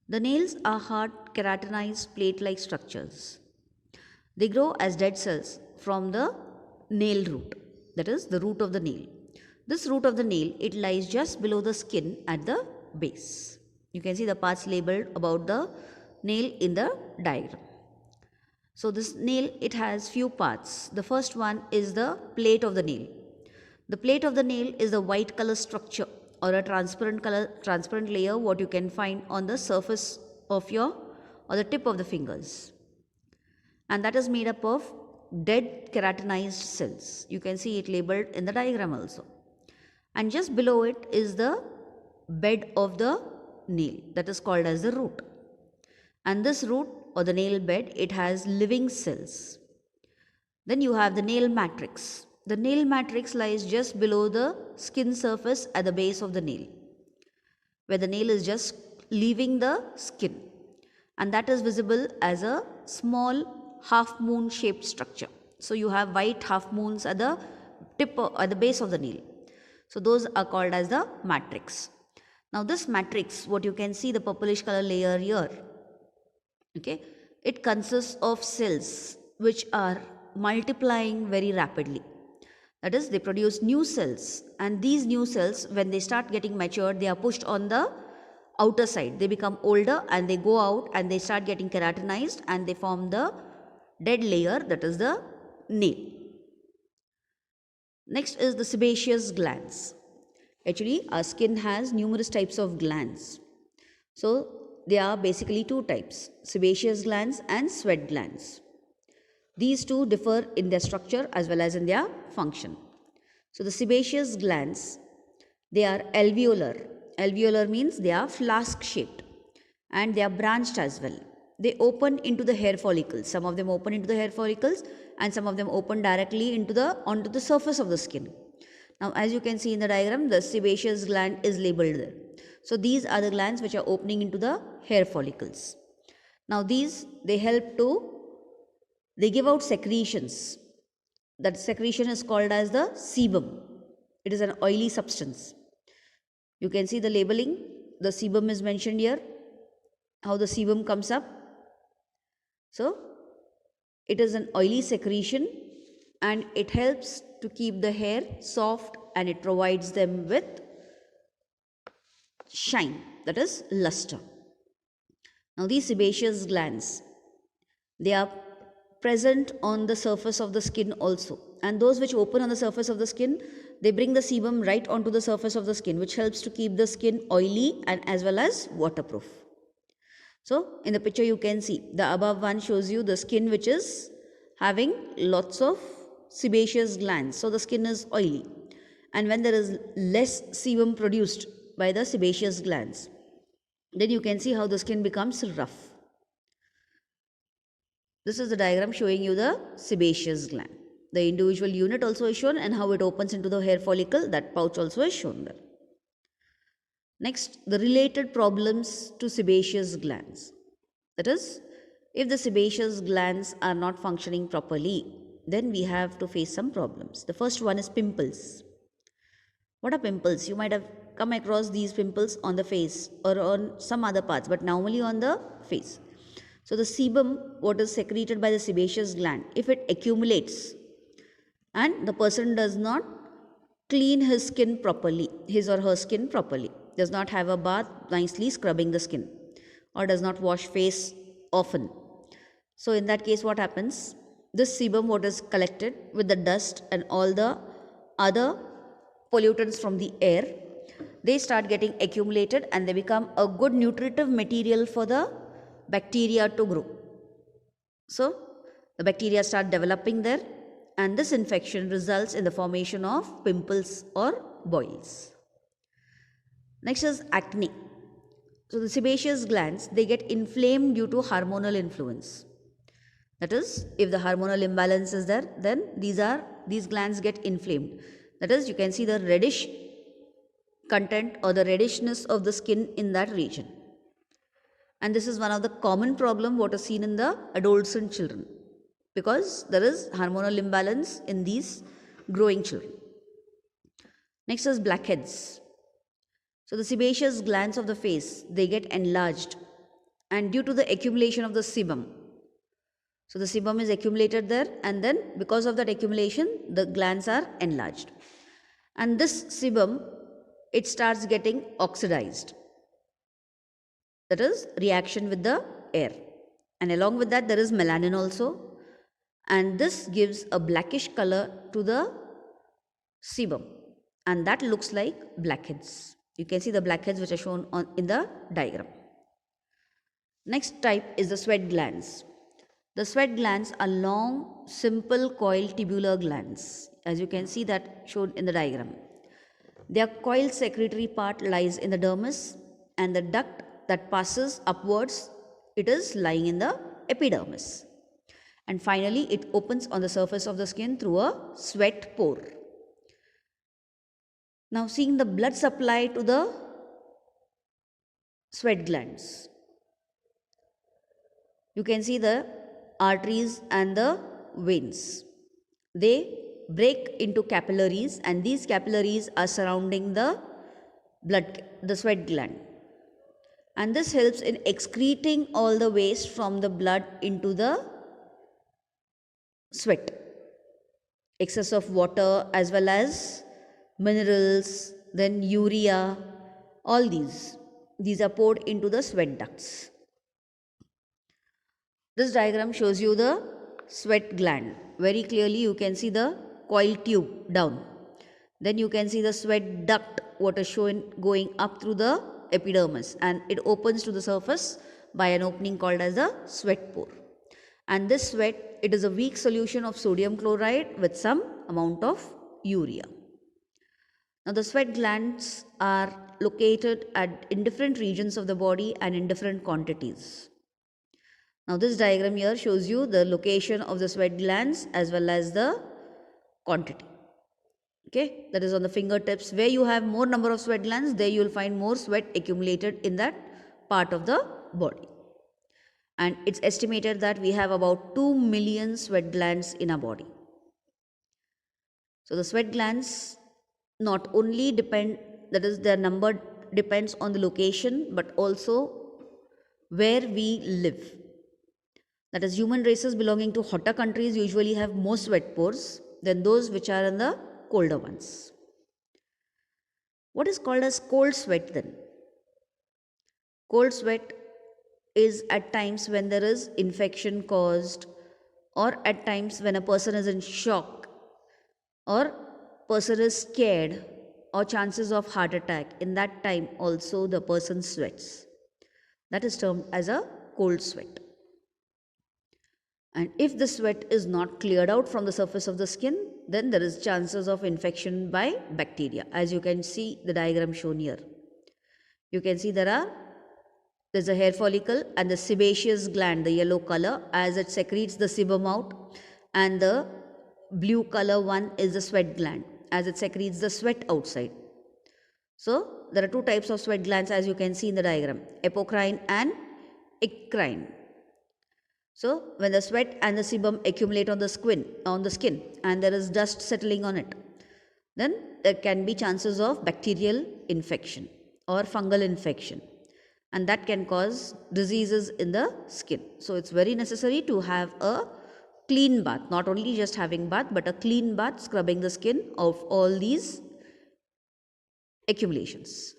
The nails are hard, keratinized plate-like structures. They grow as dead cells from the nail root, that is the root of the nail. This root of the nail, it lies just below the skin at the base. You can see the parts labeled about the nail in the diagram. So this nail, it has few parts. The first one is the plate of the nail. The plate of the nail is the white color structure or a transparent layer what you can find on the surface of your or the tip of the fingers. And that is made up of dead keratinized cells. You can see it labeled in the diagram also. And just below it is the bed of the nail, that is called as the root. And this root or the nail bed, it has living cells. Then you have the nail matrix. The nail matrix lies just below the skin surface at the base of the nail, where the nail is just leaving the skin, and that is visible as a small half moon shaped structure. So you have white half moons at the tip at the base of the nail. So those are called as the matrix. Now this matrix, what you can see the purplish color layer here, okay, it consists of cells which are multiplying very rapidly. That is, they produce new cells, and these new cells, when they start getting matured, they are pushed on the outer side. They become older and they go out and they start getting keratinized and they form the dead layer, that is the nail. Next is the sebaceous glands. Actually, our skin has numerous types of glands. So there are basically two types, sebaceous glands and sweat glands. These two differ in their structure as well as in their function. So the sebaceous glands, they are alveolar. Alveolar means they are flask shaped and they are branched as well. They open into the hair follicles. Some of them open into the hair follicles and some of them open directly onto the surface of the skin. Now as you can see in the diagram, the sebaceous gland is labeled there. So these are the glands which are opening into the hair follicles. Now these, they give out secretions. That secretion is called as the sebum. It is an oily substance. You can see the labeling. The sebum is mentioned here. How the sebum comes up. So it is an oily secretion and it helps to keep the hair soft and it provides them with shine, that is luster. Now these sebaceous glands, they are present on the surface of the skin also, and those which open on the surface of the skin, they bring the sebum right onto the surface of the skin, which helps to keep the skin oily and as well as waterproof. So in the picture you can see the above one shows you the skin which is having lots of sebaceous glands, so the skin is oily, and when there is less sebum produced by the sebaceous glands, then you can see how the skin becomes rough. This is the diagram showing you the sebaceous gland. The individual unit also is shown and how it opens into the hair follicle, that pouch also is shown there. Next, the related problems to sebaceous glands. That is, if the sebaceous glands are not functioning properly, then we have to face some problems. The first one is pimples. What are pimples? You might have come across these pimples on the face or on some other parts, but normally on the face. So the sebum, what is secreted by the sebaceous gland, if it accumulates and the person does not clean his skin properly, his or her skin properly, does not have a bath nicely scrubbing the skin, or does not wash face often. So in that case what happens? This sebum, what is collected with the dust and all the other pollutants from the air, they start getting accumulated and they become a good nutritive material for the bacteria to grow. So the bacteria start developing there and this infection results in the formation of pimples or boils. Next is acne. So the sebaceous glands, they get inflamed due to hormonal influence. That is, if the hormonal imbalance is there, then these glands get inflamed. That is, you can see the reddish content or the reddishness of the skin in that region. And this is one of the common problem what is seen in the adolescent children, because there is hormonal imbalance in these growing children. Next is blackheads. So the sebaceous glands of the face, they get enlarged and due to the accumulation of the sebum. So the sebum is accumulated there, and then because of that accumulation, the glands are enlarged. And this sebum, it starts getting oxidized. That is reaction with the air. And along with that, there is melanin also. And this gives a blackish color to the sebum. And that looks like blackheads. You can see the blackheads which are shown in the diagram. Next type is the sweat glands. The sweat glands are long, simple coiled tubular glands, as you can see that shown in the diagram. Their coiled secretory part lies in the dermis, and the duct that passes upwards, it is lying in the epidermis. And finally, it opens on the surface of the skin through a sweat pore. Now, seeing the blood supply to the sweat glands, you can see the arteries and the veins. They break into capillaries, and these capillaries are surrounding the sweat gland. And this helps in excreting all the waste from the blood into the sweat. Excess of water as well as minerals, then urea, all these are poured into the sweat ducts. This diagram shows you the sweat gland. Very clearly you can see the coil tube down. Then you can see the sweat duct, what is shown going up through the epidermis, and it opens to the surface by an opening called as the sweat pore. And this sweat, it is a weak solution of sodium chloride with some amount of urea. Now the sweat glands are located in different regions of the body and in different quantities. Now this diagram here shows you the location of the sweat glands as well as the quantity. Okay, that is on the fingertips. Where you have more number of sweat glands, there you will find more sweat accumulated in that part of the body. And it's estimated that we have about 2 million sweat glands in our body. So the sweat glands not only depend, that is their number depends on the location, but also where we live. That is, human races belonging to hotter countries usually have more sweat pores than those which are in the colder ones. What is called as cold sweat then? Cold sweat is at times when there is infection caused, or at times when a person is in shock, or person is scared, or chances of heart attack. In that time also the person sweats. That is termed as a cold sweat. And if the sweat is not cleared out from the surface of the skin, then there is chances of infection by bacteria, as you can see the diagram shown here. You can see there's a hair follicle and the sebaceous gland, the yellow color, as it secretes the sebum out, and the blue color one is the sweat gland, as it secretes the sweat outside. So there are two types of sweat glands, as you can see in the diagram, apocrine and eccrine. So when the sweat and the sebum accumulate on the skin and there is dust settling on it, then there can be chances of bacterial infection or fungal infection, and that can cause diseases in the skin. So it's very necessary to have a clean bath, not only just having bath, but a clean bath, scrubbing the skin of all these accumulations.